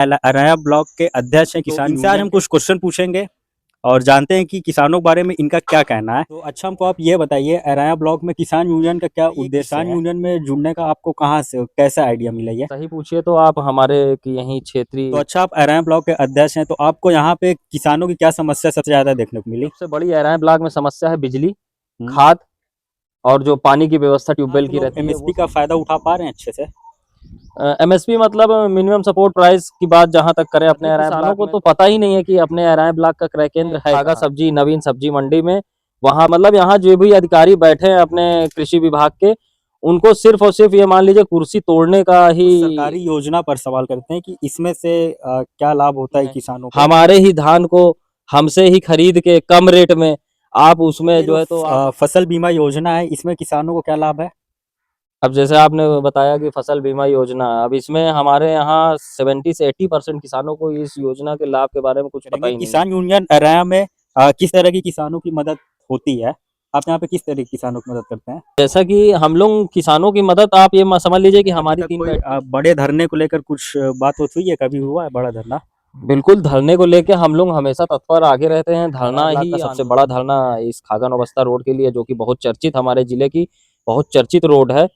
Araria block के अध्यक्ष हैं किसान। इनसे आज हम कुछ क्वेश्चन पूछेंगे और जानते हैं कि किसानों के बारे में इनका क्या कहना है। तो अच्छा, हमको आप ये बताइए, अररिया ब्लॉक में किसान यूनियन का क्या उद्देश्य है? किसान यूनियन में जुड़ने का आपको कहाँ से कैसा आइडिया मिला ये? सही पूछिए तो आप हमारे की यहीं क्षेत्रीय। तो अच्छा, आप अररिया ब्लॉक के अध्यक्ष हैं, तो आपको यहाँ पे किसानों की क्या समस्या सबसे ज्यादा देखने को मिली? सबसे बड़ी अररिया ब्लॉक में समस्या है बिजली, हम्म। खाद और जो पानी की व्यवस्था ट्यूबवेल आप की लोग रहती है एमएसपी वो का फायदा उठा पा रहे हैं अच्छे से? एमएसपी मतलब मिनिमम सपोर्ट प्राइस की बात जहां तक करें अपने अररिया किसानों को तो पता ही नहीं है कि अपने अररिया ब्लॉक का क्रय केंद्र है कहाँ। सब्जी नवीन सब्जी मंडी में वहां मतलब यहाँ जो भी अधिकारी बैठे हैं अपने कृषि विभाग के, उनको सिर्फ और सिर्फ ये मान लीजिए कुर्सी तोड़ने का ही। सरकारी योजना पर सवाल करते हैं कि इसमें से क्या लाभ होता है किसानों को? हमारे ही धान को हमसे ही खरीद के कम रेट में आप उसमें जो है तो आप फसल बीमा योजना है, इसमें किसानों को क्या लाभ है? अब जैसे आपने बताया कि फसल बीमा योजना, अब इसमें हमारे यहाँ 70 से 80% किसानों को इस योजना के लाभ के बारे में कुछ पता ही नहीं है। किसान यूनियन अररिया में किस तरह की किसानों की मदद होती है? आप यहाँ पे किस तरह के किसानों की मदद करते हैं? जैसा कि हम लोग किसानों की मदद, आप ये समझ लीजिए कि हमारी तीन कोई बड़े धरने को लेकर कुछ बात हुई है? कभी हुआ है बड़ा धरना? बिल्कुल धरने को लेके हम लोग हमेशा तत्पर आगे रहते हैं। धरना ही सबसे बड़ा धरना इस खागन अवस्था रोड के लिए, जो कि बहुत चर्चित हमारे जिले की बहुत चर्चित रोड है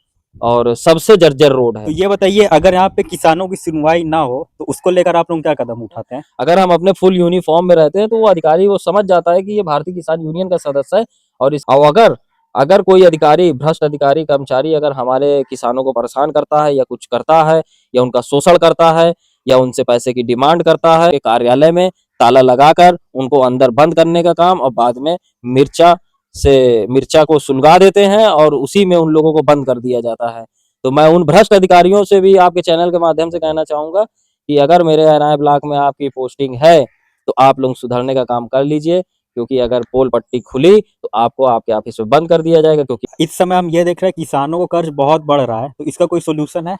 और सबसे जर्जर रोड है। तो ये बताइए, अगर यहाँ पे किसानों की सुनवाई ना हो तो उसको लेकर आप लोग क्या कदम उठाते हैं? अगर हम अपने फुल यूनिफॉर्म में रहते हैं तो वो अधिकारी वो समझ जाता है कि ये भारतीय किसान यूनियन का सदस्य है और अगर अगर कोई अधिकारी, भ्रष्ट अधिकारी कर्मचारी अगर हमारे किसानों को परेशान करता है या कुछ करता है या उनका शोषण करता है या उनसे पैसे की डिमांड करता है, कार्यालय में ताला लगाकर उनको अंदर बंद करने का काम और बाद में मिर्चा को सुलगा देते हैं और उसी में उन लोगों को बंद कर दिया जाता है। तो मैं उन भ्रष्ट अधिकारियों से भी आपके चैनल के माध्यम से कहना चाहूंगा कि अगर मेरे अररिया ब्लॉक में आपकी पोस्टिंग है तो आप लोग सुधरने का काम कर लीजिए, क्योंकि अगर पोल पट्टी खुली तो आपको आपके ऑफिस में बंद कर दिया जाएगा। क्योंकि इस समय हम ये देख रहे हैं किसानों को कर्ज बहुत बढ़ रहा है, तो इसका कोई सोल्यूशन है?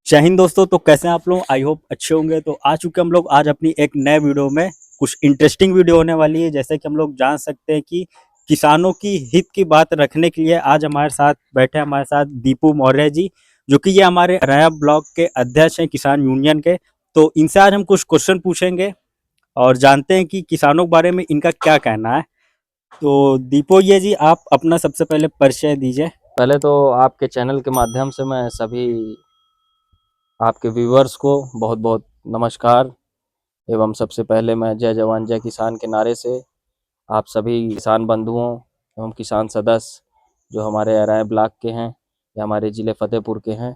जय हिंद दोस्तों, तो कैसे हैं आप लोग? आई होप अच्छे होंगे। तो आ चुके हम लोग आज अपनी एक नए वीडियो में। कुछ इंटरेस्टिंग वीडियो होने वाली है। जैसे कि हम लोग जान सकते हैं कि किसानों की हित की बात रखने के लिए आज हमारे साथ बैठे हमारे साथ दीपू मौर्य जी, जो कि ये हमारे अररिया ब्लॉक के अध्यक्ष हैं किसान यूनियन के। तो इनसे आज हम कुछ क्वेश्चन पूछेंगे और जानते हैं कि किसानों के बारे में इनका क्या कहना है। तो दीपू ये जी, आप अपना सबसे पहले परिचय दीजिए। पहले तो आपके चैनल के माध्यम से मैं सभी आपके व्यूअर्स को बहुत बहुत नमस्कार एवं सबसे पहले मैं जय जवान जय किसान के नारे से आप सभी किसान बंधुओं एवं किसान सदस्य जो हमारे अररिया ब्लॉक के हैं या हमारे ज़िले फतेहपुर के हैं,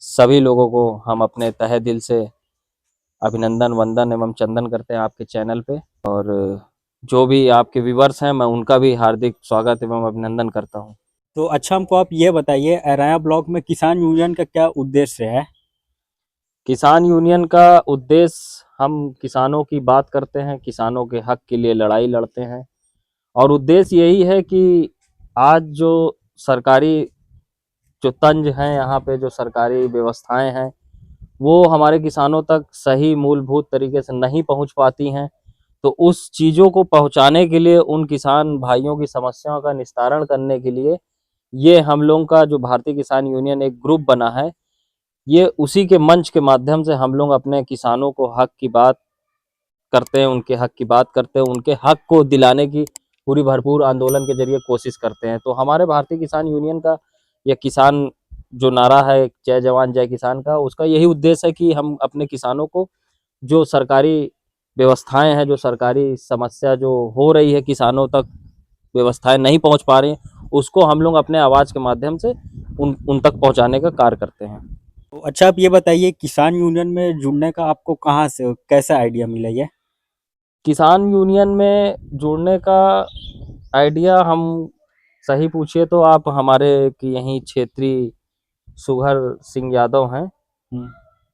सभी लोगों को हम अपने तहे दिल से अभिनंदन वंदन एवं चंदन करते हैं आपके चैनल पे। और जो भी आपके व्यूअर्स हैं मैं उनका भी हार्दिक स्वागत एवं अभिनंदन करता हूं। तो अच्छा, हमको आप ये बताइए, अररिया ब्लॉक में किसान यूनियन का क्या उद्देश्य है? किसान यूनियन का उद्देश्य, हम किसानों की बात करते हैं, किसानों के हक के लिए लड़ाई लड़ते हैं और उद्देश्य यही है कि आज जो सरकारी जो तंज हैं, यहाँ पे जो सरकारी व्यवस्थाएं हैं वो हमारे किसानों तक सही मूलभूत तरीके से नहीं पहुंच पाती हैं। तो उस चीज़ों को पहुंचाने के लिए, उन किसान भाइयों की समस्याओं का निस्तारण करने के लिए ये हम लोगों का जो भारतीय किसान यूनियन एक ग्रुप बना है, ये उसी के मंच के माध्यम से हम लोग अपने किसानों को हक की बात करते हैं, उनके हक की बात करते हैं, उनके हक को दिलाने की पूरी भरपूर आंदोलन के जरिए कोशिश करते हैं। तो हमारे भारतीय किसान यूनियन का यह किसान जो नारा है जय जवान जय किसान का, उसका यही उद्देश्य है कि हम अपने किसानों को जो सरकारी व्यवस्थाएं हैं, जो सरकारी समस्या जो हो रही है, किसानों तक व्यवस्थाएं नहीं पहुंच पा रही हैं, उसको हम लोग अपने आवाज़ के माध्यम से उन तक पहुंचाने का कार्य करते हैं। तो अच्छा, आप ये बताइए, किसान यूनियन में जुड़ने का आपको कहाँ से कैसा आइडिया मिला ये? किसान यूनियन में जुड़ने का आइडिया, हम सही पूछिए तो आप हमारे की यहीं क्षेत्रीय सुघर सिंह यादव हैं।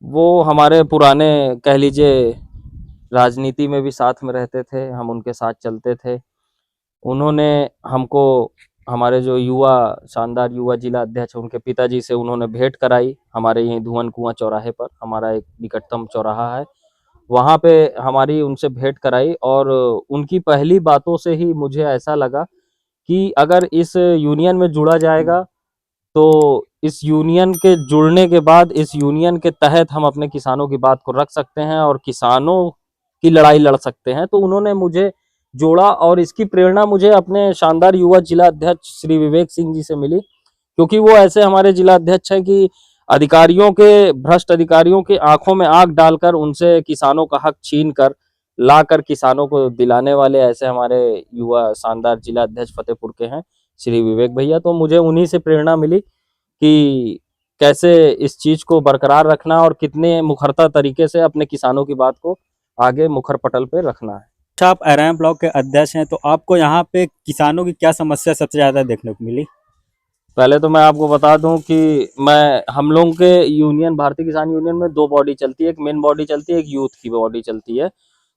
वो हमारे पुराने कह लीजिए राजनीति में भी साथ में रहते थे, हम उनके साथ चलते थे। उन्होंने हमको हमारे जो युवा शानदार युवा जिला अध्यक्ष उनके पिताजी से उन्होंने भेंट कराई। हमारे यहीं धुवन कुआं चौराहे पर हमारा एक निकटतम चौराहा है, वहाँ पे हमारी उनसे भेंट कराई और उनकी पहली बातों से ही मुझे ऐसा लगा कि अगर इस यूनियन में जुड़ा जाएगा तो इस यूनियन के जुड़ने के बाद इस यूनियन के तहत हम अपने किसानों की बात को रख सकते हैं और किसानों की लड़ाई लड़ सकते हैं। तो उन्होंने मुझे जोड़ा और इसकी प्रेरणा मुझे अपने शानदार युवा जिला अध्यक्ष श्री विवेक सिंह जी से मिली, क्योंकि वो ऐसे हमारे जिला अध्यक्ष हैं कि अधिकारियों के भ्रष्ट अधिकारियों की आंखों में आंख डालकर उनसे किसानों का हक छीन कर लाकर किसानों को दिलाने वाले ऐसे हमारे युवा शानदार जिला अध्यक्ष फतेहपुर के हैं श्री विवेक भैया। तो मुझे उन्हीं से प्रेरणा मिली कि कैसे इस चीज को बरकरार रखना और कितने मुखरता तरीके से अपने किसानों की बात को आगे मुखर पटल पे रखना है। अच्छा, आप अरैम ब्लॉक के अध्यक्ष हैं, तो आपको यहाँ पे किसानों की क्या समस्या सबसे ज्यादा देखने को मिली? पहले तो मैं आपको बता दूं कि हम लोगों के यूनियन भारतीय किसान यूनियन में दो बॉडी चलती है, एक मेन बॉडी चलती है, एक यूथ की बॉडी चलती है।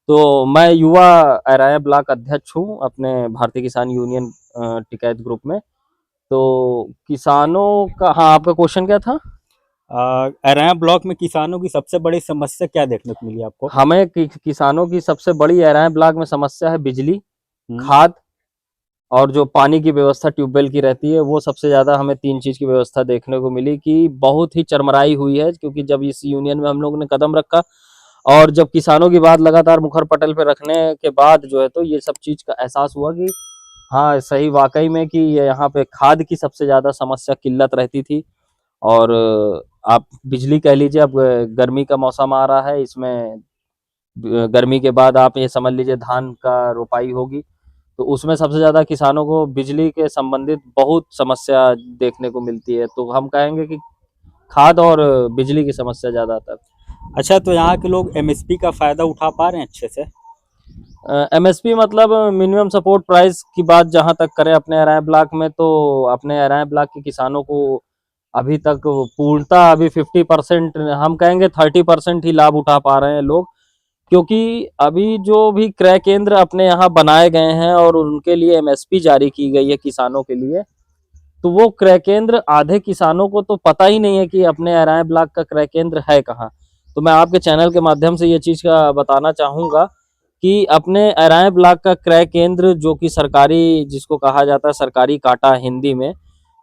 तो मैं युवा अराया ब्लॉक अध्यक्ष हूँ अपने भारतीय किसान यूनियन टिकैत ग्रुप में। तो किसानों का, हाँ आपका क्वेश्चन क्या था? अरैम ब्लॉक में किसानों की सबसे बड़ी समस्या क्या देखने को मिली आपको? हमें किसानों की सबसे बड़ी अराया ब्लॉक में समस्या है बिजली, हम्म। खाद और जो पानी की व्यवस्था ट्यूबवेल की रहती है। वो सबसे ज़्यादा हमें तीन चीज़ की व्यवस्था देखने को मिली कि बहुत ही चरमराई हुई है, क्योंकि जब इस यूनियन में हम लोगों ने कदम रखा और जब किसानों की बात लगातार मुखर पटल पे रखने के बाद जो है तो ये सब चीज़ का एहसास हुआ कि हाँ सही वाकई में कि ये यहाँ पे खाद की सबसे ज़्यादा समस्या किल्लत रहती थी। और आप बिजली कह लीजिए, अब गर्मी का मौसम आ रहा है, इसमें गर्मी के बाद आप ये समझ लीजिए धान का रोपाई होगी, तो उसमें सबसे ज़्यादा किसानों को बिजली के संबंधित बहुत समस्या देखने को मिलती है। तो हम कहेंगे कि खाद और बिजली की समस्या ज़्यादातर। अच्छा, तो यहाँ के लोग एमएसपी का फायदा उठा पा रहे हैं अच्छे से? एमएसपी मतलब मिनिमम सपोर्ट प्राइस की बात जहां तक करें अपने अराय ब्लॉक में, तो अपने अराय ब्लॉक के किसानों को अभी तक पूर्णतः अभी 50%, हम कहेंगे 30% ही लाभ उठा पा रहे हैं लोग। क्योंकि अभी जो भी क्रय केंद्र अपने यहाँ बनाए गए हैं और उनके लिए एमएसपी जारी की गई है किसानों के लिए, तो वो क्रय केंद्र आधे किसानों को तो पता ही नहीं है कि अपने अराय ब्लॉक का क्रय केंद्र है कहाँ। तो मैं आपके चैनल के माध्यम से ये चीज़ का बताना चाहूँगा कि अपने अराय ब्लॉक का क्रय केंद्र, जो कि सरकारी, जिसको कहा जाता है सरकारी कांटा हिंदी में,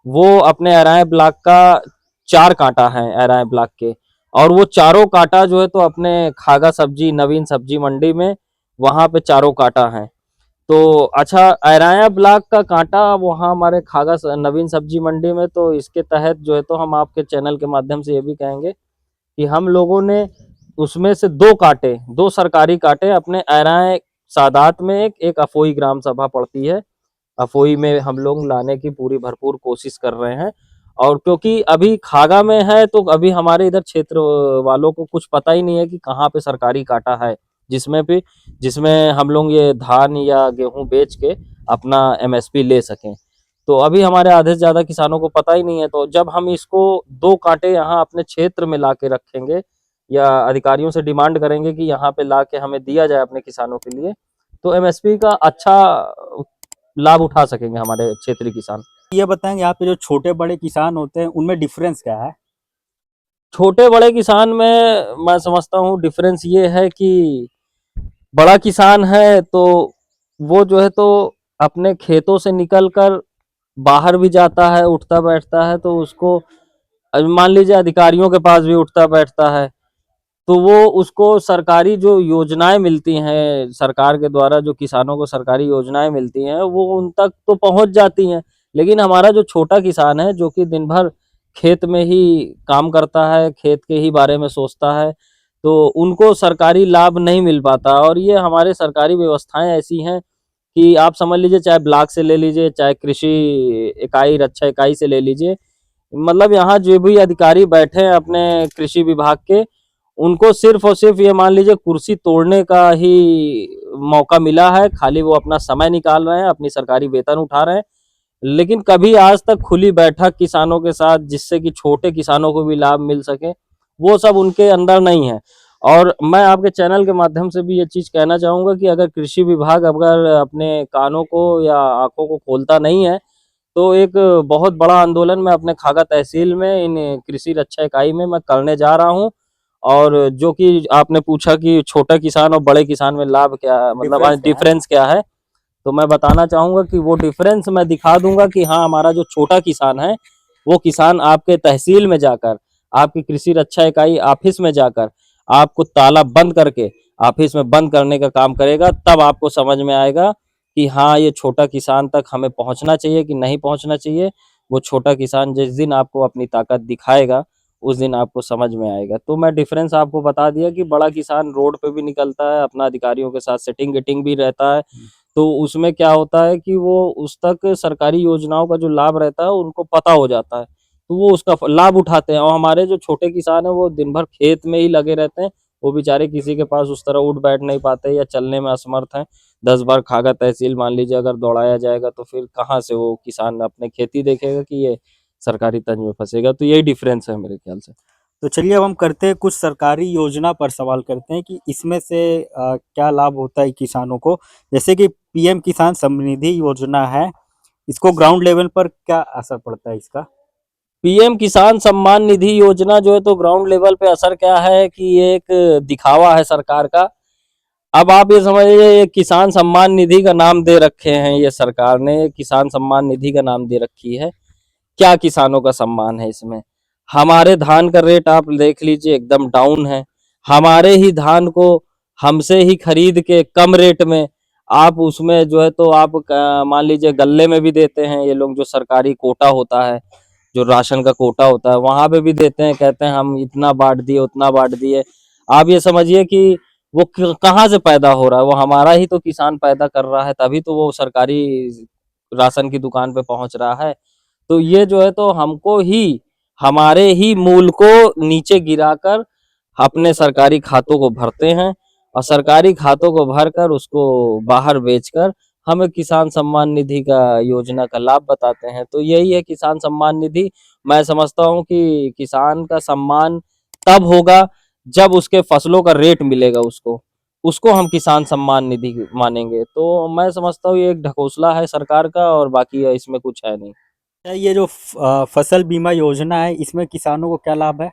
वो अपने अराय ब्लॉक का 4 कांटा है अराय ब्लॉक के। और वो चारों कांटा जो है तो अपने खागा सब्जी नवीन सब्जी मंडी में, वहाँ पे चारों कांटा हैं। तो अच्छा, अराया ब्लॉक का कांटा वहाँ हमारे खागा नवीन सब्जी मंडी में, तो इसके तहत जो है तो हम आपके चैनल के माध्यम से ये भी कहेंगे कि हम लोगों ने उसमें से 2 कांटे, 2 सरकारी कांटे अपने अराय सादात में, एक अफोई ग्राम सभा पड़ती है, अफोई में हम लोग लाने की पूरी भरपूर कोशिश कर रहे हैं। और क्योंकि अभी खागा में है तो अभी हमारे इधर क्षेत्र वालों को कुछ पता ही नहीं है कि कहाँ पे सरकारी कांटा है जिसमें हम लोग ये धान या गेहूं बेच के अपना एमएसपी ले सकें। तो अभी हमारे आधे से ज़्यादा किसानों को पता ही नहीं है। तो जब हम इसको 2 कांटे यहाँ अपने क्षेत्र में ला के रखेंगे या अधिकारियों से डिमांड करेंगे कि यहाँ पे ला के हमें दिया जाए अपने किसानों के लिए, तो एमएसपी का अच्छा लाभ उठा सकेंगे हमारे क्षेत्रीय किसान। ये बताएंगे, यहाँ पे जो छोटे बड़े किसान होते हैं उनमें डिफरेंस क्या है? छोटे बड़े किसान में मैं समझता हूँ डिफरेंस ये है कि बड़ा किसान है तो वो जो है तो अपने खेतों से निकलकर बाहर भी जाता है, उठता बैठता है, तो उसको मान लीजिए अधिकारियों के पास भी उठता बैठता है, तो वो उसको सरकारी जो योजनाएं मिलती हैं सरकार के द्वारा, जो किसानों को सरकारी योजनाएं मिलती हैं वो उन तक तो पहुंच जाती हैं। लेकिन हमारा जो छोटा किसान है, जो कि दिन भर खेत में ही काम करता है, खेत के ही बारे में सोचता है, तो उनको सरकारी लाभ नहीं मिल पाता। और ये हमारे सरकारी व्यवस्थाएं ऐसी हैं कि आप समझ लीजिए, चाहे ब्लॉक से ले लीजिए, चाहे कृषि इकाई रक्षा इकाई से ले लीजिए, मतलब यहाँ जो भी अधिकारी बैठे हैं अपने कृषि विभाग के, उनको सिर्फ और सिर्फ ये मान लीजिए कुर्सी तोड़ने का ही मौका मिला है। खाली वो अपना समय निकाल रहे हैं, अपनी सरकारी वेतन उठा रहे हैं, लेकिन कभी आज तक खुली बैठक किसानों के साथ जिससे कि छोटे किसानों को भी लाभ मिल सके, वो सब उनके अंदर नहीं है। और मैं आपके चैनल के माध्यम से भी ये चीज़ कहना चाहूँगा कि अगर कृषि विभाग अगर अपने कानों को या आंखों को खोलता नहीं है, तो एक बहुत बड़ा आंदोलन मैं अपने खागा तहसील में इन कृषि रक्षा इकाई में मैं करने जा रहा हूँ। और जो कि आपने पूछा कि छोटा किसान और बड़े किसान में लाभ क्या, मतलब डिफरेंस क्या है, तो मैं बताना चाहूँगा कि वो डिफरेंस मैं दिखा दूंगा कि हाँ, हमारा जो छोटा किसान है वो किसान आपके तहसील में जाकर, आपकी कृषि रक्षा इकाई ऑफिस में जाकर आपको ताला बंद करके ऑफिस में बंद करने का काम करेगा। तब आपको समझ में आएगा कि हाँ, ये छोटा किसान तक हमें पहुंचना चाहिए कि नहीं पहुंचना चाहिए। वो छोटा किसान जिस दिन आपको अपनी ताकत दिखाएगा, उस दिन आपको समझ में आएगा। तो मैं डिफरेंस आपको बता दिया कि बड़ा किसान रोड पे भी निकलता है, अपना अधिकारियों के साथ सेटिंग गेटिंग भी रहता है। तो उसमें क्या होता है कि वो उस तक सरकारी योजनाओं का जो लाभ रहता है उनको पता हो जाता है, तो वो उसका लाभ उठाते हैं। और हमारे जो छोटे किसान हैं वो दिन भर खेत में ही लगे रहते हैं। वो बेचारे किसी के पास उस तरह उठ बैठ नहीं पाते या चलने में असमर्थ हैं। 10 बार खागा तहसील मान लीजिए अगर दौड़ाया जाएगा तो फिर कहाँ से वो किसान अपने खेती देखेगा कि ये सरकारी तंज में फंसेगा। तो यही डिफरेंस है मेरे ख्याल से। तो चलिए अब हम करते हैं कुछ सरकारी योजना पर सवाल करते हैं कि इसमें से क्या लाभ होता है किसानों को। जैसे कि पीएम किसान समृद्धि योजना है, इसको ग्राउंड लेवल पर क्या असर पड़ता है इसका? पीएम किसान सम्मान निधि योजना जो है तो ग्राउंड लेवल पे असर क्या है कि ये एक दिखावा है सरकार का। अब आप ये समझिए, ये किसान सम्मान निधि का नाम दे रखे हैं, ये सरकार ने किसान सम्मान निधि का नाम दे रखी है। क्या किसानों का सम्मान है इसमें? हमारे धान का रेट आप देख लीजिए एकदम डाउन है। हमारे ही धान को हमसे ही खरीद के कम रेट में आप उसमें जो है तो आप मान लीजिए गल्ले में भी देते हैं ये लोग। जो सरकारी कोटा होता है, जो राशन का कोटा होता है, वहां पे भी देते हैं, कहते हैं हम इतना बांट दिए उतना बांट दिए। आप ये समझिए कि वो कहाँ से पैदा हो रहा है? वो हमारा ही तो किसान पैदा कर रहा है, तभी तो वो सरकारी राशन की दुकान पे पहुंच रहा है। तो ये जो है तो हमको ही हमारे ही मूल को नीचे गिराकर अपने सरकारी खातों को भरते हैं, और सरकारी खातों को भरकर उसको बाहर बेचकर हमें किसान सम्मान निधि का योजना का लाभ बताते हैं। तो यही है किसान सम्मान निधि। मैं समझता हूँ कि किसान का सम्मान तब होगा जब उसके फसलों का रेट मिलेगा उसको, उसको हम किसान सम्मान निधि मानेंगे। तो मैं समझता हूँ ये एक ढकोसला है सरकार का, और बाकी इसमें कुछ है नहीं। क्या ये जो फसल बीमा योजना है, इसमें किसानों को क्या लाभ है?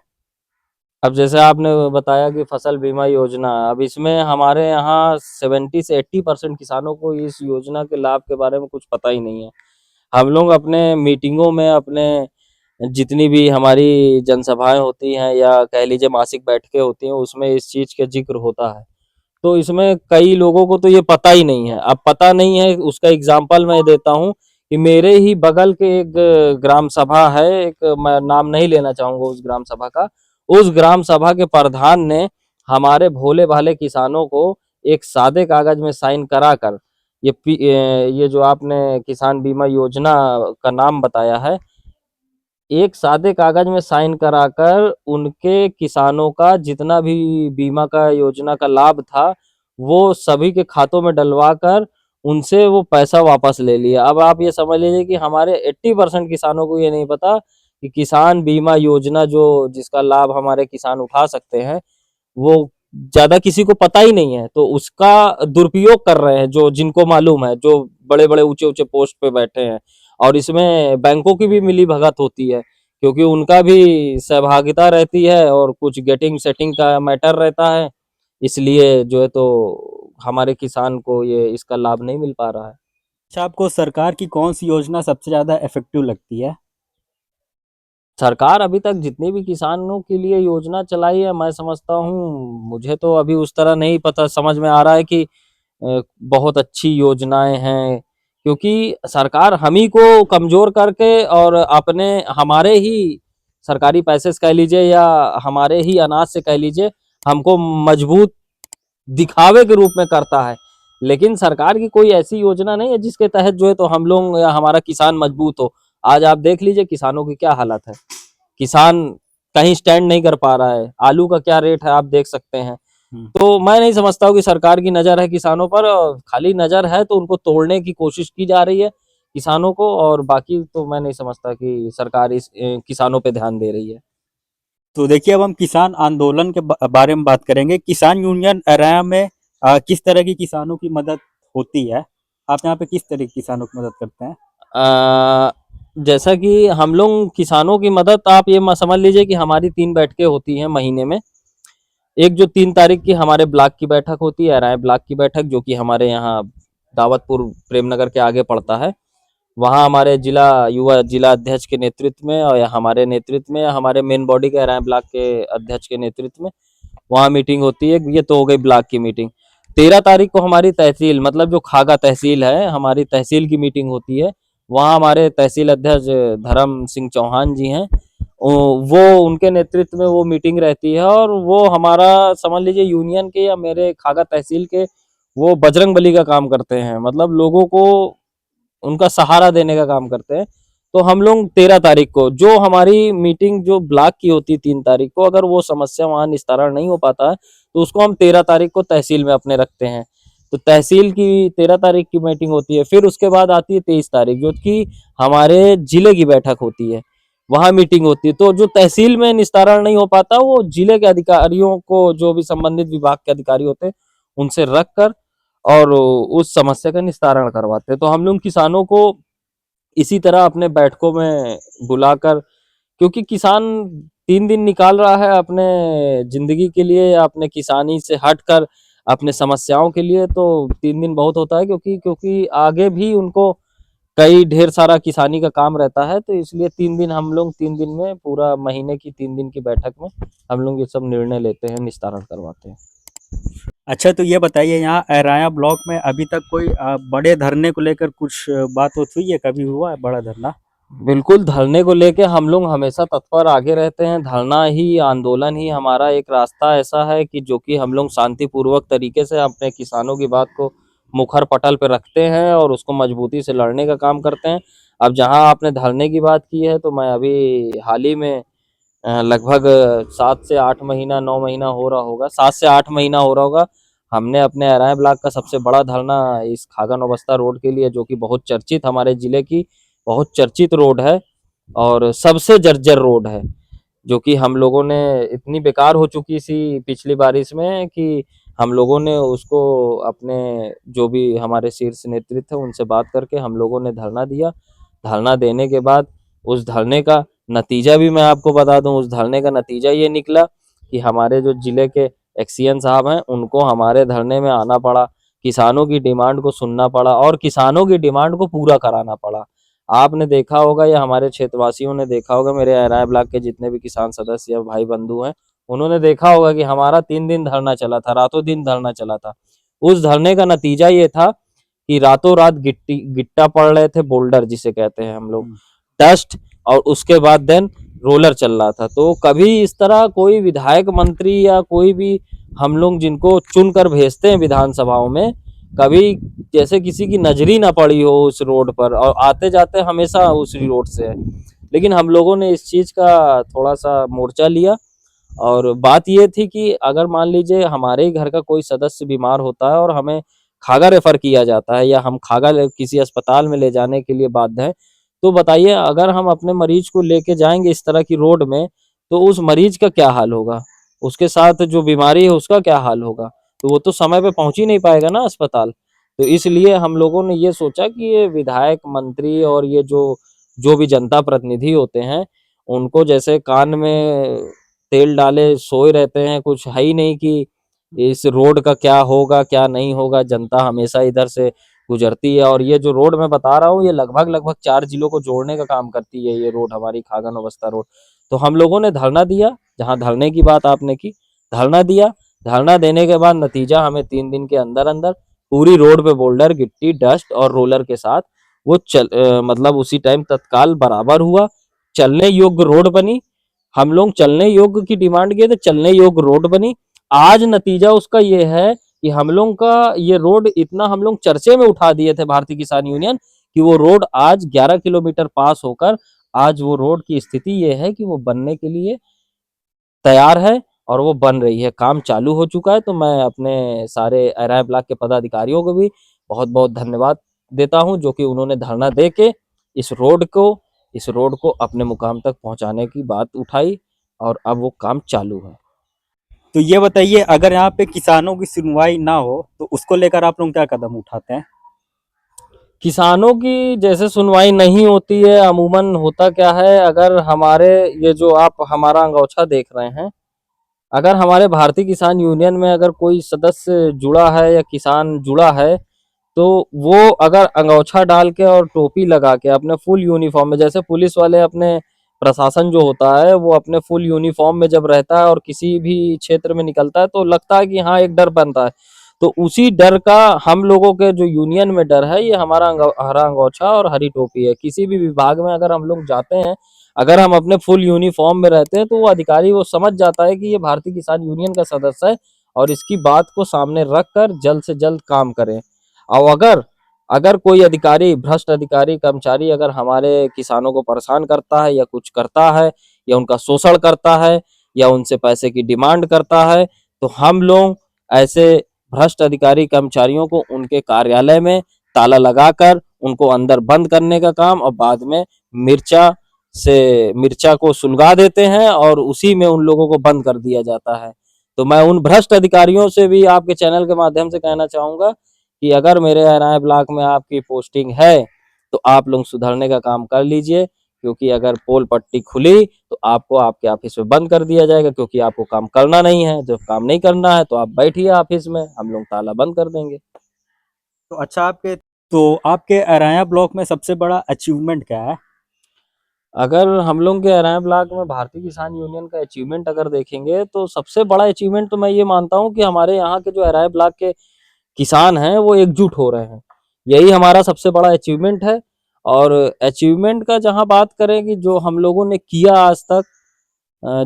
अब जैसे आपने बताया कि फसल बीमा योजना, अब इसमें हमारे यहाँ 70 से 80% किसानों को इस योजना के लाभ के बारे में कुछ पता ही नहीं है। हम लोग अपने मीटिंगों में, अपने जितनी भी हमारी जनसभाएं होती हैं या कह लीजिए मासिक बैठकें होती हैं, उसमें इस चीज का जिक्र होता है। तो इसमें कई लोगों को तो ये पता ही नहीं है। अब पता नहीं है, उसका एग्जाम्पल मैं देता हूँ कि मेरे ही बगल के एक ग्राम सभा है, एक मैं नाम नहीं लेना चाहूंगा उस ग्राम सभा का। उस ग्राम सभा के प्रधान ने हमारे भोले भाले किसानों को एक सादे कागज में साइन कराकर ये जो आपने किसान बीमा योजना का नाम बताया है, एक सादे कागज में साइन कराकर उनके किसानों का जितना भी बीमा का योजना का लाभ था वो सभी के खातों में डलवा कर उनसे वो पैसा वापस ले लिया। अब आप ये समझ लीजिए कि हमारे 80% किसानों को ये नहीं पता कि किसान बीमा योजना जो जिसका लाभ हमारे किसान उठा सकते हैं, वो ज्यादा किसी को पता ही नहीं है। तो उसका दुरुपयोग कर रहे हैं जो जिनको मालूम है, जो बड़े बड़े ऊंचे ऊंचे पोस्ट पे बैठे हैं। और इसमें बैंकों की भी मिली भगत होती है, क्योंकि उनका भी सहभागिता रहती है और कुछ गेटिंग सेटिंग का मैटर रहता है। इसलिए जो है तो हमारे किसान को ये इसका लाभ नहीं मिल पा रहा है। अच्छा, आपको सरकार की कौन सी योजना सबसे ज़्यादा इफेक्टिव लगती है? सरकार अभी तक जितनी भी किसानों के लिए योजना चलाई है, मैं समझता हूँ, मुझे तो अभी उस तरह नहीं पता समझ में आ रहा है कि बहुत अच्छी योजनाएं हैं। क्योंकि सरकार हम ही को कमजोर करके और अपने हमारे ही सरकारी पैसे से कह लीजिए या हमारे ही अनाज से कह लीजिए, हमको मजबूत दिखावे के रूप में करता है। लेकिन सरकार की कोई ऐसी योजना नहीं है जिसके तहत जो है तो हम लोग या हमारा किसान मजबूत हो। आज आप देख लीजिए किसानों की क्या हालत है। किसान कहीं स्टैंड नहीं कर पा रहा है। आलू का क्या रेट है आप देख सकते हैं। हम्म। तो मैं नहीं समझता हूँ कि सरकार की नजर है किसानों पर, और खाली नजर है तो उनको तोड़ने की कोशिश की जा रही है किसानों को, और बाकी तो मैं नहीं समझता कि सरकार इस किसानों पे ध्यान दे रही है। तो देखिए अब हम किसान आंदोलन के बारे में बात करेंगे। किसान यूनियन एरिया में किस तरह की किसानों की मदद होती है? आप यहाँ पे किस तरह की किसानों की मदद करते हैं? अ, जैसा कि हम लोग किसानों की मदद, आप ये समझ लीजिए कि हमारी 3 बैठकें होती हैं महीने में। एक जो 3 तारीख की हमारे ब्लॉक की बैठक होती है, राय ब्लॉक की बैठक, जो कि हमारे यहाँ दावतपुर प्रेमनगर के आगे पड़ता है। वहाँ हमारे जिला युवा जिला अध्यक्ष के नेतृत्व में और या हमारे नेतृत्व में या हमारे मेन बॉडी के राय ब्लॉक के अध्यक्ष के नेतृत्व में वहाँ मीटिंग होती है। ये तो हो गई ब्लॉक की मीटिंग। 13 तारीख को हमारी तहसील मतलब जो खागा तहसील है, हमारी तहसील की मीटिंग होती है। वहाँ हमारे तहसील अध्यक्ष धर्म सिंह चौहान जी हैं, वो उनके नेतृत्व में वो मीटिंग रहती है और वो हमारा समझ लीजिए यूनियन के या मेरे खागा तहसील के वो बजरंग बली का काम करते हैं, मतलब लोगों को उनका सहारा देने का काम करते हैं। तो हम लोग 13 तारीख को जो हमारी मीटिंग जो ब्लॉक की होती है 3 तारीख को, अगर वो समस्या वहां निस्तारण नहीं हो पाता है तो उसको हम 13 तारीख को तहसील में अपने रखते हैं। तो तहसील की 13 तारीख की मीटिंग होती है। फिर उसके बाद आती है 23 तारीख, जो कि हमारे जिले की बैठक होती है, वहां मीटिंग होती है। तो जो तहसील में निस्तारण नहीं हो पाता वो जिले के अधिकारियों को, जो भी संबंधित विभाग के अधिकारी होते हैं, उनसे रख कर और उस समस्या का निस्तारण करवाते हैं। तो हम लोग किसानों को इसी तरह अपने बैठकों में बुलाकर, क्योंकि किसान 3 दिन निकाल रहा है अपने जिंदगी के लिए या अपने किसानी से हटकर अपने समस्याओं के लिए, तो 3 दिन बहुत होता है, क्योंकि क्योंकि आगे भी उनको कई ढेर सारा किसानी का काम रहता है। तो इसलिए 3 दिन हम लोग 3 दिन में पूरा महीने की 3 दिन की बैठक में हम लोग ये सब निर्णय लेते हैं, निस्तारण करवाते हैं। अच्छा, तो ये बताइए यहाँ अराया ब्लॉक में अभी तक कोई बड़े धरने को लेकर कुछ बात होती हुई है, कभी हुआ है बड़ा धरना? बिल्कुल, धरने को लेके हम लोग हमेशा तत्पर आगे रहते हैं। धरना ही, आंदोलन ही हमारा एक रास्ता ऐसा है कि जो कि हम लोग शांतिपूर्वक तरीके से अपने किसानों की बात को मुखर पटल पे रखते हैं और उसको मजबूती से लड़ने का काम करते हैं। अब जहां आपने धरने की बात की है, तो मैं अभी हाल ही में लगभग 7 से 8 महीना 9 महीना हो रहा होगा, 7 से 8 महीना हो रहा होगा, हमने अपने अराय ब्लॉक का सबसे बड़ा धरना इस खागा नौबस्ता रोड के लिए, जो कि बहुत चर्चित हमारे जिले की बहुत चर्चित रोड है और सबसे जर्जर रोड है, जो कि हम लोगों ने इतनी बेकार हो चुकी सी पिछली बारिश में कि हम लोगों ने उसको अपने जो भी हमारे शीर्ष नेतृत्व है उनसे बात करके हम लोगों ने धरना दिया। धरना देने के बाद उस धरने का नतीजा भी मैं आपको बता दूं, उस धरने का नतीजा ये निकला कि हमारे जो जिले के एक्सीएन साहब हैं उनको हमारे धरने में आना पड़ा, किसानों की डिमांड को सुनना पड़ा और किसानों की डिमांड को पूरा कराना पड़ा। आपने देखा होगा या हमारे क्षेत्रवासियों ने देखा होगा, मेरे अराय ब्लॉक के जितने भी किसान सदस्य या भाई बंधु हैं, उन्होंने देखा होगा कि हमारा 3 दिन धरना चला था, रातों दिन धरना चला था। उस धरने का नतीजा ये था कि रातों रात गिट्टा पड़ रहे थे, बोल्डर जिसे कहते हैं हम लोग, डस्ट, और उसके बाद देन रोलर चल रहा था। तो कभी इस तरह कोई विधायक मंत्री या कोई भी हम लोग जिनको चुनकर भेजते हैं विधानसभाओं में, कभी जैसे किसी की नजरी ना पड़ी हो उस रोड पर, और आते जाते हमेशा उसी रोड से है। लेकिन हम लोगों ने इस चीज का थोड़ा सा मोर्चा लिया और बात ये थी कि अगर मान लीजिए हमारे ही घर का कोई सदस्य बीमार होता है और हमें खागा रेफर किया जाता है या हम खागा किसी अस्पताल में ले जाने के लिए बाध्य है, तो बताइए अगर हम अपने मरीज को लेके जाएंगे इस तरह की रोड में, तो उस मरीज का क्या हाल होगा, उसके साथ जो बीमारी है उसका क्या हाल होगा। तो वो तो समय पे पहुंच ही नहीं पाएगा ना अस्पताल। तो इसलिए हम लोगों ने ये सोचा कि ये विधायक मंत्री और ये जो जो भी जनता प्रतिनिधि होते हैं, उनको जैसे कान में तेल डाले सोए रहते हैं, कुछ है ही नहीं कि इस रोड का क्या होगा क्या नहीं होगा। जनता हमेशा इधर से गुजरती है और ये जो रोड मैं बता रहा हूँ ये लगभग लगभग 4 जिलों को जोड़ने का काम करती है ये रोड, हमारी खागा नौबस्ता रोड। तो हम लोगों ने धरना दिया, जहाँ धरने की बात आपने की, धरना दिया। धरना देने के बाद नतीजा हमें 3 दिन के अंदर अंदर पूरी रोड पे बोल्डर, गिट्टी, डस्ट और रोलर के साथ वो मतलब उसी टाइम तत्काल बराबर हुआ, चलने योग्य रोड बनी। हम लोग चलने योग्य की डिमांड किए थे, चलने योग्य रोड बनी। आज नतीजा उसका ये है कि हम लोग का ये रोड इतना हम लोग चर्चे में उठा दिए थे भारतीय किसान यूनियन, कि वो रोड आज 11 किलोमीटर पास होकर आज वो रोड की स्थिति ये है कि वो बनने के लिए तैयार है और वो बन रही है, काम चालू हो चुका है। तो मैं अपने सारे अराय ब्लॉक के पदाधिकारियों को भी बहुत बहुत धन्यवाद देता हूं, जो कि उन्होंने धरना दे के इस रोड को अपने मुकाम तक पहुंचाने की बात उठाई और अब वो काम चालू है। तो ये बताइए, अगर यहाँ पे किसानों की सुनवाई ना हो तो उसको लेकर आप लोग क्या कदम उठाते हैं? किसानों की जैसे सुनवाई नहीं होती है, अमूमन होता क्या है, अगर हमारे ये जो आप हमारा अंगोछा देख रहे हैं, अगर हमारे भारतीय किसान यूनियन में अगर कोई सदस्य जुड़ा है या किसान जुड़ा है, तो वो अगर अंगोछा डाल के और टोपी लगा के अपने फुल यूनिफॉर्म में, जैसे पुलिस वाले अपने प्रशासन जो होता है वो अपने फुल यूनिफॉर्म में जब रहता है और किसी भी क्षेत्र में निकलता है तो लगता है कि हाँ एक डर बनता है। तो उसी डर का हम लोगों के जो यूनियन में डर है, ये हमारा हरा अंगोछा और हरी टोपी है। किसी भी विभाग में अगर हम लोग जाते हैं, अगर हम अपने फुल यूनिफॉर्म में रहते हैं, तो वो अधिकारी वो समझ जाता है कि ये भारतीय किसान यूनियन का सदस्य है और इसकी बात को सामने रख कर जल्द से जल्द काम करें। और अगर अगर कोई अधिकारी, भ्रष्ट अधिकारी, कर्मचारी अगर हमारे किसानों को परेशान करता है या कुछ करता है या उनका शोषण करता है या उनसे पैसे की डिमांड करता है, तो हम लोग ऐसे भ्रष्ट अधिकारी कर्मचारियों को उनके कार्यालय में ताला लगाकर उनको अंदर बंद करने का काम, और बाद में मिर्चा को सुलगा देते हैं और उसी में उन लोगों को बंद कर दिया जाता है। तो मैं उन भ्रष्ट अधिकारियों से भी आपके चैनल के माध्यम से कहना चाहूंगा कि अगर मेरे हराए ब्लॉक में आपकी पोस्टिंग है तो आप लोग सुधरने का काम कर लीजिए, क्योंकि अगर पोल पट्टी खुली तो आपको आपके ऑफिस में बंद कर दिया जाएगा, क्योंकि आपको काम करना नहीं है। जब काम नहीं करना है तो आप बैठिए ऑफिस में, हम लोग ताला बंद कर देंगे। तो अच्छा, आपके अराया ब्लॉक में सबसे बड़ा अचीवमेंट क्या है? अगर हम लोग के हराए ब्लॉक में भारतीय किसान यूनियन का अचीवमेंट अगर देखेंगे तो सबसे बड़ा अचीवमेंट तो मैं ये मानता हूँ कि हमारे यहाँ के जो हराए ब्लॉक के किसान हैं वो एकजुट हो रहे हैं। यही हमारा सबसे बड़ा अचीवमेंट है। और अचीवमेंट का जहां बात करें कि जो हम लोगों ने किया आज तक,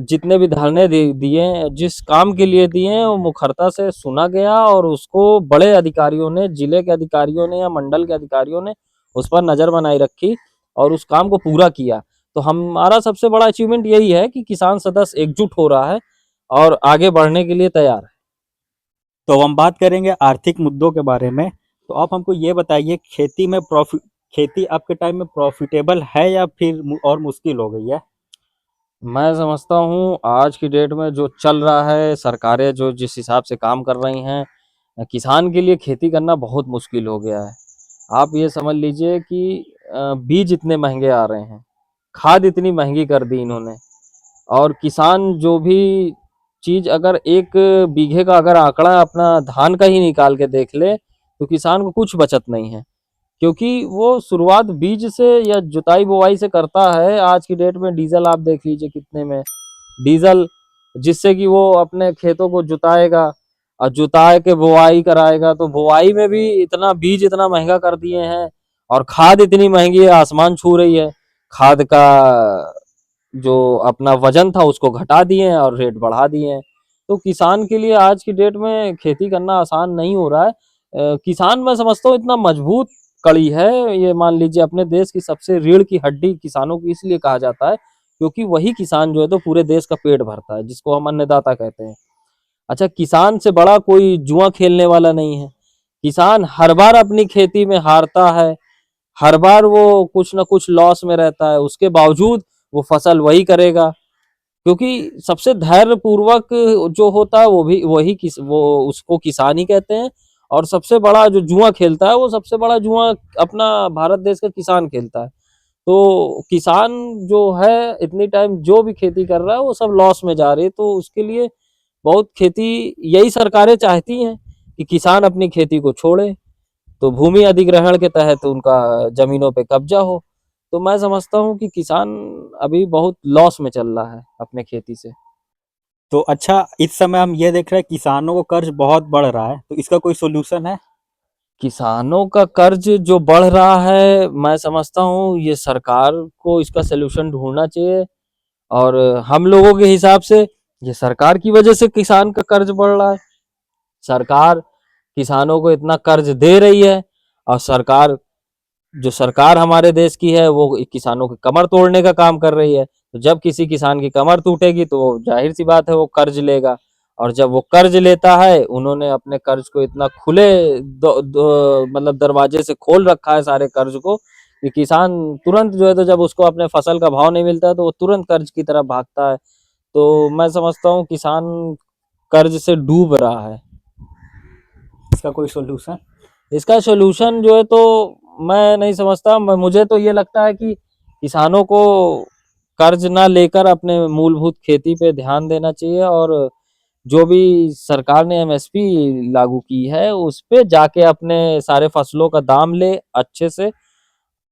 जितने भी धरने दिए, जिस काम के लिए दिए, वो मुखरता से सुना गया और उसको बड़े अधिकारियों ने, जिले के अधिकारियों ने या मंडल के अधिकारियों ने उस पर नजर बनाई रखी और उस काम को पूरा किया। तो हमारा सबसे बड़ा अचीवमेंट यही है कि किसान सदस्य एकजुट हो रहा है और आगे बढ़ने के लिए तैयार है। तो हम बात करेंगे आर्थिक मुद्दों के बारे में। तो आप हमको ये बताइए, खेती आपके टाइम में प्रॉफिटेबल है या फिर और मुश्किल हो गई है? मैं समझता हूँ आज की डेट में जो चल रहा है, सरकारें जो जिस हिसाब से काम कर रही हैं, किसान के लिए खेती करना बहुत मुश्किल हो गया है। आप ये समझ लीजिए कि बीज इतने महंगे आ रहे हैं, खाद इतनी महंगी कर दी इन्होंने, और किसान जो भी चीज, अगर एक बीघे का अगर आंकड़ा अपना धान का ही निकाल के देख ले तो किसान को कुछ बचत नहीं है, क्योंकि वो शुरुआत बीज से या जुताई बुवाई से करता है। आज की डेट में डीजल आप देख लीजिए कितने में डीजल, जिससे कि वो अपने खेतों को जुताएगा और जुता के बुवाई कराएगा, तो बुवाई में भी इतना बीज इतना महंगा कर दिए हैं और खाद इतनी महंगी है, आसमान छू रही है। खाद का जो अपना वजन था उसको घटा दिए हैं और रेट बढ़ा दिए हैं। तो किसान के लिए आज की डेट में खेती करना आसान नहीं हो रहा है। किसान मैं समझता हूँ इतना मजबूत कड़ी है, ये मान लीजिए अपने देश की सबसे रीढ़ की हड्डी किसानों की इसलिए कहा जाता है क्योंकि वही किसान जो है तो पूरे देश का पेट भरता है, जिसको हम अन्नदाता कहते हैं। अच्छा, किसान से बड़ा कोई जुआ खेलने वाला नहीं है। किसान हर बार अपनी खेती में हारता है, हर बार वो कुछ ना कुछ लॉस में रहता है, उसके बावजूद वो फसल वही करेगा, क्योंकि सबसे धैर्य पूर्वक जो होता है वो भी वो उसको किसान ही कहते हैं। और सबसे बड़ा जो जुआ खेलता है वो सबसे बड़ा जुआ अपना भारत देश का किसान खेलता है। तो किसान जो है इतनी टाइम जो भी खेती कर रहा है वो सब लॉस में जा रही है, तो उसके लिए बहुत खेती, यही सरकारें चाहती हैं कि किसान अपनी खेती को छोड़े, तो भूमि अधिग्रहण के तहत उनका जमीनों पे कब्जा हो। तो मैं समझता हूँ कि किसान अभी बहुत लॉस में चल रहा है अपने खेती से। तो अच्छा, इस समय हम ये देख रहे हैं किसानों को कर्ज बहुत बढ़ रहा है, तो इसका कोई सॉल्यूशन है? किसानों का कर्ज जो बढ़ रहा है, मैं समझता हूँ ये सरकार को इसका सलूशन ढूंढना चाहिए। और हम लोगों के हिसाब से ये सरकार की वजह से किसान का कर्ज बढ़ रहा है। सरकार किसानों को इतना कर्ज दे रही है और सरकार हमारे देश की है वो किसानों की कमर तोड़ने का काम कर रही है। तो जब किसी किसान की कमर टूटेगी तो वो जाहिर सी बात है वो कर्ज लेगा, और जब वो कर्ज लेता है, उन्होंने अपने कर्ज को इतना खुले मतलब दरवाजे से खोल रखा है सारे कर्ज को, कि किसान तुरंत जो है तो जब उसको अपने फसल का भाव नहीं मिलता है तो वो तुरंत कर्ज की तरफ भागता है। तो मैं समझता हूँ किसान कर्ज से डूब रहा है। इसका कोई सॉल्यूशन? इसका सॉल्यूशन जो है तो मैं नहीं समझता। मुझे तो ये लगता है कि किसानों को कर्ज ना लेकर अपने मूलभूत खेती पे ध्यान देना चाहिए और जो भी सरकार ने एमएसपी लागू की है उस पे जाके अपने सारे फसलों का दाम ले अच्छे से,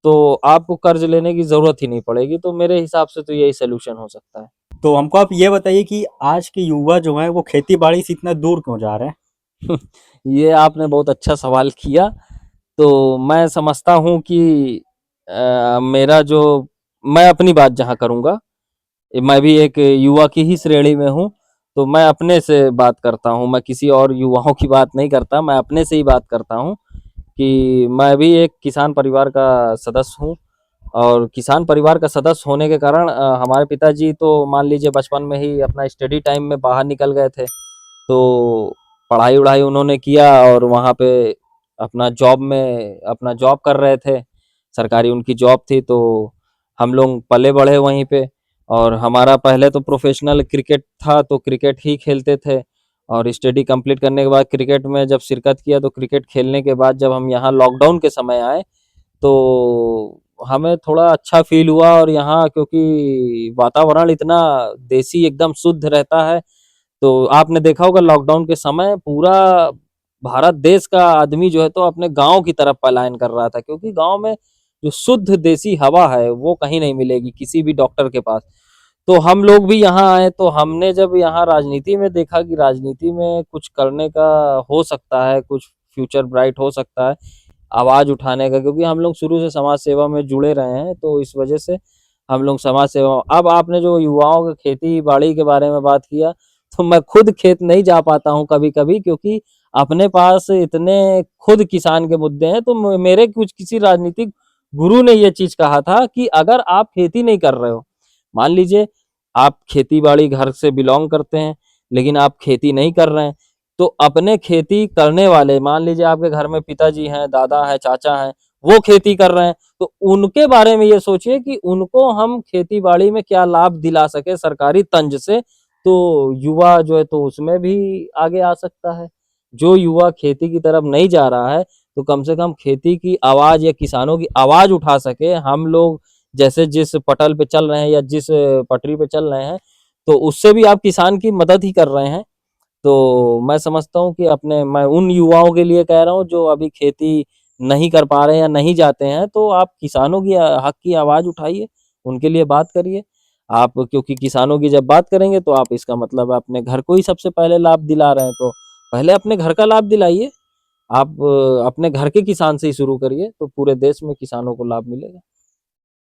तो आपको कर्ज लेने की जरूरत ही नहीं पड़ेगी। तो मेरे हिसाब से तो यही सोल्यूशन हो सकता है। तो हमको आप ये बताइए कि आज के युवा जो हैं वो खेती बाड़ी से इतना दूर क्यों जा रहे हैं? ये आपने बहुत अच्छा सवाल किया। तो मैं समझता हूँ कि मेरा जो, मैं अपनी बात जहाँ करूँगा, मैं भी एक युवा की ही श्रेणी में हूँ, तो मैं अपने से बात करता हूँ, मैं किसी और युवाओं की बात नहीं करता, मैं अपने से ही बात करता हूँ कि मैं भी एक किसान परिवार का सदस्य हूँ। और किसान परिवार का सदस्य होने के कारण हमारे पिताजी तो मान लीजिए बचपन में ही अपना स्टडी टाइम में बाहर निकल गए थे, तो पढ़ाई वढ़ाई उन्होंने किया और वहाँ पे अपना जॉब कर रहे थे, सरकारी उनकी जॉब थी। तो हम लोग पले बढ़े वहीं पे, और हमारा पहले तो प्रोफेशनल क्रिकेट था, तो क्रिकेट ही खेलते थे। और स्टडी कंप्लीट करने के बाद क्रिकेट में जब शिरकत किया, तो क्रिकेट खेलने के बाद जब हम यहाँ लॉकडाउन के समय आए, तो हमें थोड़ा अच्छा फील हुआ। और यहाँ क्योंकि वातावरण इतना देसी एकदम शुद्ध रहता है, तो आपने देखा होगा लॉकडाउन के समय पूरा भारत देश का आदमी जो है तो अपने गांव की तरफ पलायन कर रहा था, क्योंकि गांव में जो शुद्ध देसी हवा है वो कहीं नहीं मिलेगी किसी भी डॉक्टर के पास। तो हम लोग भी यहाँ आए, तो हमने जब यहाँ राजनीति में देखा कि राजनीति में कुछ करने का हो सकता है, कुछ फ्यूचर ब्राइट हो सकता है, आवाज उठाने का, क्योंकि हम लोग शुरू से समाज सेवा में जुड़े रहे हैं, तो इस वजह से हम लोग समाज सेवा। अब आपने जो युवाओं के खेती बाड़ी के बारे में बात किया, तो मैं खुद खेत नहीं जा पाता हूँ कभी कभी, क्योंकि अपने पास इतने खुद किसान के मुद्दे हैं। तो मेरे कुछ किसी राजनीतिक गुरु ने ये चीज कहा था कि अगर आप खेती नहीं कर रहे हो, मान लीजिए आप खेती बाड़ी घर से बिलोंग करते हैं लेकिन आप खेती नहीं कर रहे हैं, तो अपने खेती करने वाले, मान लीजिए आपके घर में पिताजी हैं, दादा है, चाचा हैं, वो खेती कर रहे हैं, तो उनके बारे में ये सोचिए कि उनको हम खेती बाड़ी में क्या लाभ दिला सके सरकारी तंज से। तो युवा जो है तो उसमें भी आगे आ सकता है। जो युवा खेती की तरफ नहीं जा रहा है, तो कम से कम खेती की आवाज या किसानों की आवाज उठा सके। हम लोग जैसे जिस पटल पे चल रहे हैं या जिस पटरी पे चल रहे हैं, तो उससे भी आप किसान की मदद ही कर रहे हैं। तो मैं समझता हूँ कि मैं उन युवाओं के लिए कह रहा हूँ जो अभी खेती नहीं कर पा रहे हैं या नहीं जाते हैं, तो आप किसानों की हक की आवाज उठाइए, उनके लिए बात करिए आप, क्योंकि किसानों की जब बात करेंगे तो आप, इसका मतलब अपने घर को ही सबसे पहले लाभ दिला रहे हैं, तो पहले अपने घर का लाभ दिलाइए। आप अपने घर के किसान से ही शुरू करिए, तो पूरे देश में किसानों को लाभ मिलेगा।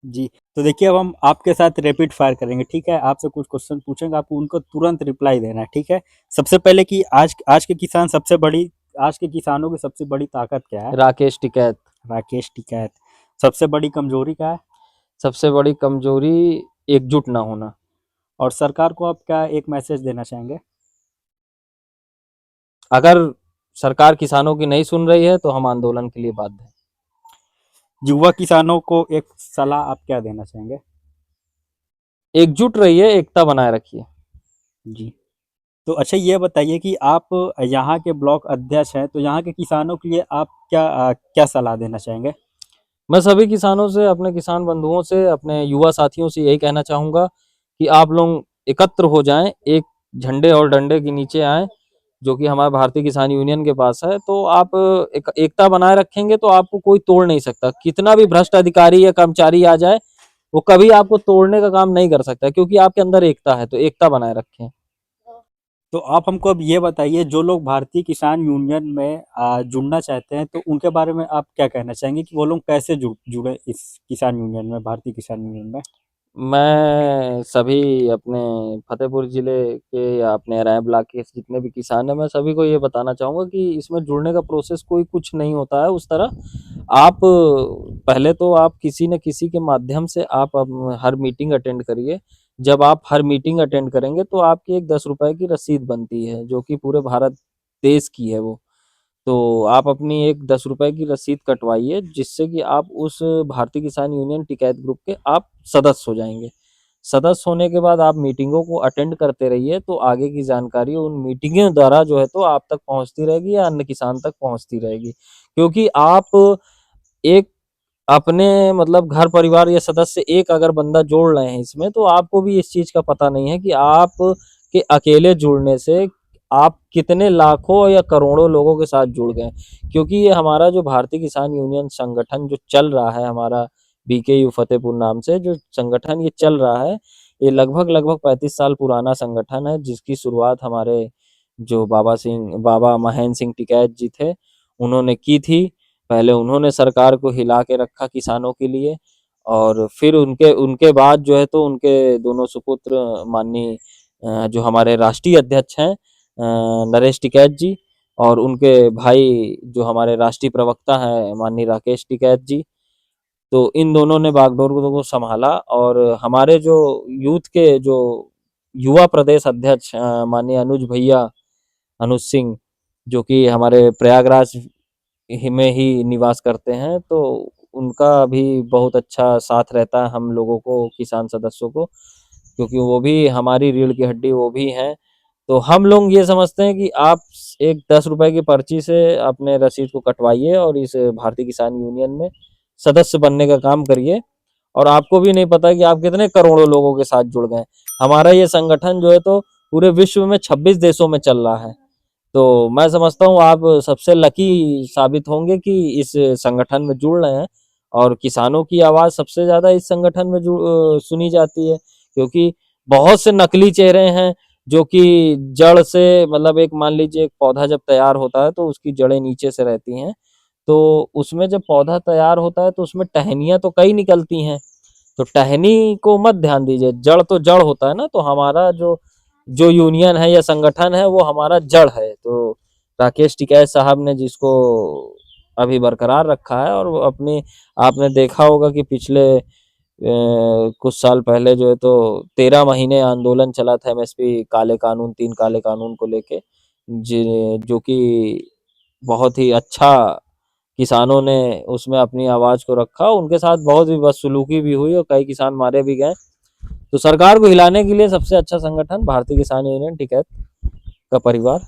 जी, तो देखिए अब हम आपके साथ रैपिड फायर करेंगे, ठीक है? आपसे कुछ क्वेश्चन पूछेंगे, आपको उनको तुरंत रिप्लाई देना है, ठीक है? सबसे पहले कि आज के किसानों की सबसे बड़ी ताकत क्या है? राकेश टिकैत। राकेश टिकैत। सबसे बड़ी कमजोरी क्या है? सबसे बड़ी कमजोरी एकजुट ना होना। और सरकार को आप क्या एक मैसेज देना चाहेंगे? अगर सरकार किसानों की नहीं सुन रही है तो हम आंदोलन के लिए बाध्य हैं। युवा किसानों को एक सलाह आप क्या देना चाहेंगे? एकजुट रहिए, एकता बनाए रखिए। जी। तो अच्छा ये बताइए कि आप यहाँ के ब्लॉक अध्यक्ष हैं, तो यहाँ के किसानों के लिए आप क्या सलाह देना चाहेंगे? मैं सभी किसानों से, अपने किसान बंधुओं से, अपने युवा साथियों से यही कहना चाहूंगा कि आप लोग एकत्र हो जाएं, एक झंडे और डंडे के नीचे आए, जो कि हमारे भारतीय किसान यूनियन के पास है। तो आप एकता बनाए रखेंगे तो आपको कोई तोड़ नहीं सकता। कितना भी भ्रष्ट अधिकारी या कर्मचारी आ जाए, वो कभी आपको तोड़ने का काम नहीं कर सकता, क्योंकि आपके अंदर एकता है। तो एकता बनाए रखें। तो आप हमको अब ये बताइए, जो लोग भारतीय किसान यूनियन में जुड़ना चाहते हैं, तो उनके बारे में आप क्या कहना चाहेंगे कि वो लोग कैसे जुड़े इस किसान यूनियन में, भारतीय किसान यूनियन में? मैं सभी अपने फतेहपुर जिले के या अपने रैं ब्लॉक के जितने भी किसान हैं, मैं सभी को ये बताना चाहूँगा कि इसमें जुड़ने का प्रोसेस कोई कुछ नहीं होता है उस तरह। आप पहले तो आप किसी न किसी के माध्यम से आप हर मीटिंग अटेंड करिए। जब आप हर मीटिंग अटेंड करेंगे तो आपकी एक 10 रुपए की रसीद बनती है, जो कि पूरे भारत देश की है वो। तो आप अपनी एक 10 रुपए की रसीद कटवाइए, जिससे कि आप उस भारतीय किसान यूनियन टिकैत ग्रुप के आप सदस्य हो जाएंगे। सदस्य होने के बाद आप मीटिंगों को अटेंड करते रहिए, तो आगे की जानकारी उन मीटिंगों द्वारा जो है तो आप तक पहुंचती रहेगी या अन्य किसान तक पहुंचती रहेगी। क्योंकि आप एक अपने मतलब घर परिवार या सदस्य एक अगर बंदा जोड़ रहे हैं इसमें, तो आपको भी इस चीज का पता नहीं है कि आप के अकेले जुड़ने से आप कितने लाखों या करोड़ों लोगों के साथ जुड़ गए। क्योंकि ये हमारा जो भारतीय किसान यूनियन संगठन जो चल रहा है, हमारा बीकेयू फतेहपुर नाम से जो संगठन ये चल रहा है, ये लगभग लगभग 35 साल पुराना संगठन है, जिसकी शुरुआत हमारे जो बाबा महेंद्र सिंह टिकैत जी थे, उन्होंने की थी। पहले उन्होंने सरकार को हिला के रखा किसानों के लिए, और फिर उनके उनके बाद जो है तो उनके दोनों सुपुत्र माननीय जो हमारे राष्ट्रीय अध्यक्ष हैं नरेश टिकैत जी, और उनके भाई जो हमारे राष्ट्रीय प्रवक्ता हैं माननीय राकेश टिकैत जी, तो इन दोनों ने बागडोर को संभाला। और हमारे जो यूथ के जो युवा प्रदेश अध्यक्ष माननीय अनुज सिंह, जो कि हमारे प्रयागराज में ही निवास करते हैं, तो उनका भी बहुत अच्छा साथ रहता है हम लोगों को, किसान सदस्यों को, क्योंकि वो भी हमारी रीढ़ की हड्डी वो भी हैं। तो हम लोग ये समझते हैं कि आप एक 10 रुपए की पर्ची से अपने रसीद को कटवाइए और इस भारतीय किसान यूनियन में सदस्य बनने का काम करिए, और आपको भी नहीं पता कि आप कितने करोड़ों लोगों के साथ जुड़ गए। हमारा ये संगठन जो है तो पूरे विश्व में 26 देशों में चल रहा है। तो मैं समझता हूँ आप सबसे लकी साबित होंगे कि इस संगठन में जुड़ रहे हैं, और किसानों की आवाज़ सबसे ज़्यादा इस संगठन में सुनी जाती है, क्योंकि बहुत से नकली चेहरे हैं जो कि जड़ से, मतलब एक मान लीजिए एक पौधा जब तैयार होता है तो उसकी जड़ें नीचे से रहती हैं, तो उसमें जब पौधा तैयार होता है तो उसमें टहनियाँ तो कई निकलती हैं, तो टहनी को मत ध्यान दीजिए, जड़ तो जड़ होता है ना। तो हमारा जो जो यूनियन है या संगठन है वो हमारा जड़ है। तो राकेश टिकैत साहब ने जिसको अभी बरकरार रखा है, और वो अपनी, आपने देखा होगा कि पिछले कुछ साल पहले जो है तो 13 महीने आंदोलन चला था एमएसपी काले कानून, 3 काले कानून को लेके, जो कि बहुत ही अच्छा किसानों ने उसमें अपनी आवाज को रखा। उनके साथ बहुत ही बदसलूकी भी हुई और कई किसान मारे भी गए। तो सरकार को हिलाने के लिए सबसे अच्छा संगठन भारतीय किसान यूनियन टिकैत का परिवार।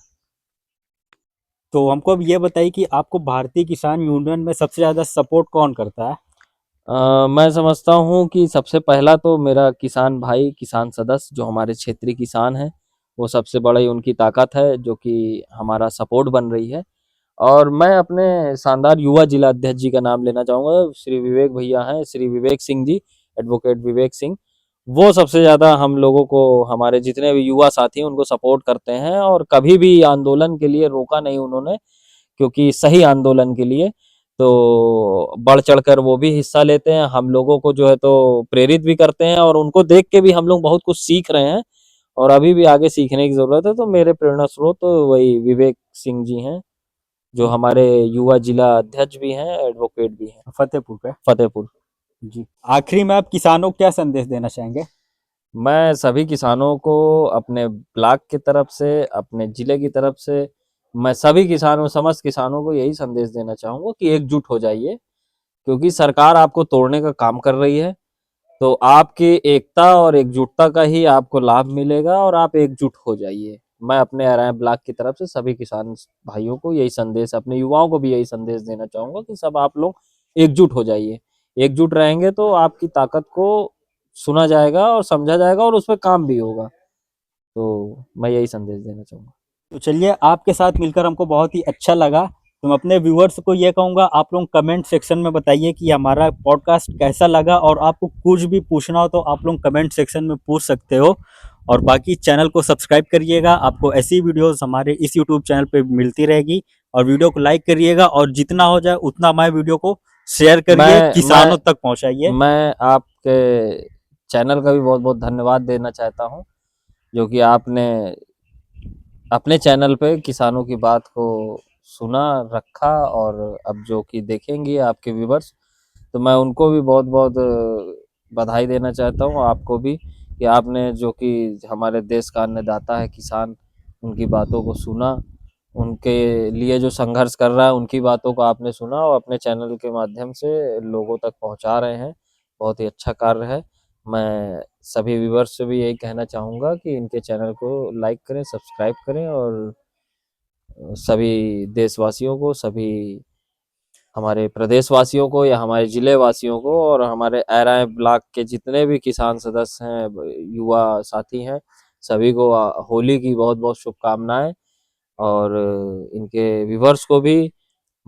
तो हमको अब ये बताइए कि आपको भारतीय किसान यूनियन में सबसे ज़्यादा सपोर्ट कौन करता है? मैं समझता हूँ कि सबसे पहला तो मेरा किसान भाई, किसान सदस्य जो हमारे क्षेत्रीय किसान हैं, वो सबसे बड़ी उनकी ताकत है जो कि हमारा सपोर्ट बन रही है। और मैं अपने शानदार युवा जिला अध्यक्ष जी का नाम लेना चाहूँगा, श्री विवेक भैया हैं, श्री विवेक सिंह जी, एडवोकेट विवेक सिंह। वो सबसे ज़्यादा हम लोगों को, हमारे जितने भी युवा साथी हैं उनको सपोर्ट करते हैं, और कभी भी आंदोलन के लिए रोका नहीं उन्होंने, क्योंकि सही आंदोलन के लिए तो बढ़ चढ़कर वो भी हिस्सा लेते हैं, हम लोगों को जो है तो प्रेरित भी करते हैं, और उनको देख के भी हम लोग बहुत कुछ सीख रहे हैं, और अभी भी आगे सीखने की ज़रूरत है। तो मेरे प्रेरणा स्रोत तो वही विवेक सिंह जी हैं, जो हमारे युवा जिला अध्यक्ष भी हैं, एडवोकेट भी हैं, फतेहपुर पे। फतेहपुर। जी। आखिरी में आप किसानों को क्या संदेश देना चाहेंगे? मैं सभी किसानों को अपने ब्लॉक की तरफ से, अपने जिले की तरफ से, मैं सभी किसानों, समस्त किसानों को यही संदेश देना चाहूँगा कि एकजुट हो जाइए, क्योंकि सरकार आपको तोड़ने का काम कर रही है। तो आपकी एकता और एकजुटता का ही आपको लाभ मिलेगा, और आप एकजुट हो जाइए। मैं अपने अराय ब्लॉक की तरफ से सभी किसान भाइयों को यही संदेश, अपने युवाओं को भी यही संदेश देना चाहूँगा कि सब आप लोग एकजुट हो जाइए। एकजुट रहेंगे तो आपकी ताकत को सुना जाएगा और समझा जाएगा, और उस पे काम भी होगा। तो मैं यही संदेश देना चाहूँगा। तो चलिए, आपके साथ मिलकर हमको बहुत ही अच्छा लगा। तो मैं अपने व्यूअर्स को ये कहूँगा, आप लोग कमेंट सेक्शन में बताइए कि हमारा पॉडकास्ट कैसा लगा, और आपको कुछ भी पूछना हो तो आप लोग कमेंट सेक्शन में पूछ सकते हो। और बाकी चैनल को सब्सक्राइब करिएगा, आपको ऐसी वीडियोस हमारे इस यूट्यूब चैनल पे मिलती रहेगी। और वीडियो को लाइक करिएगा, और जितना हो जाए उतना हमारे वीडियो को शेयर करिए, मैं किसानों तक पहुँचाइए। मैं आपके चैनल का भी बहुत बहुत धन्यवाद देना चाहता हूँ, जो कि आपने अपने चैनल पे किसानों की बात को सुना, रखा, और अब जो कि देखेंगे आपके व्यूवर्स, तो मैं उनको भी बहुत बहुत बधाई देना चाहता हूँ, आपको भी, कि आपने जो कि हमारे देश का अन्नदाता है किसान, उनकी बातों को सुना, उनके लिए जो संघर्ष कर रहा है उनकी बातों को आपने सुना, और अपने चैनल के माध्यम से लोगों तक पहुंचा रहे हैं। बहुत ही अच्छा कार्य है। मैं सभी व्यूवर्स से भी यही कहना चाहूँगा कि इनके चैनल को लाइक करें, सब्सक्राइब करें, और सभी देशवासियों को, सभी हमारे प्रदेशवासियों को या हमारे जिले वासियों को, और हमारे एराय ब्लॉक के जितने भी किसान सदस्य हैं, युवा साथी हैं, सभी को होली की बहुत बहुत शुभकामनाएं। और इनके व्यूवर्स को भी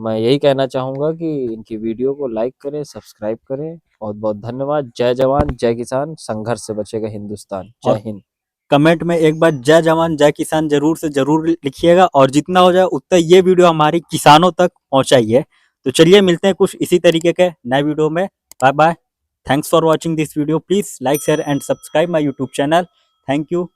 मैं यही कहना चाहूँगा कि इनकी वीडियो को लाइक करें, सब्सक्राइब करें। बहुत-बहुत धन्यवाद। जय जवान, जय किसान, संघर्ष से बचेगा हिंदुस्तान। और जय हिंद। कमेंट में एक बार जय जवान जय किसान जरूर से जरूर लिखिएगा, और जितना हो जाए उतना ये वीडियो हमारी किसानों तक पहुंचाइए। तो चलिए मिलते हैं कुछ इसी तरीके के नए वीडियो में। Bye bye. Thanks for watching this video. Please like share and subscribe my YouTube channel. Thank you.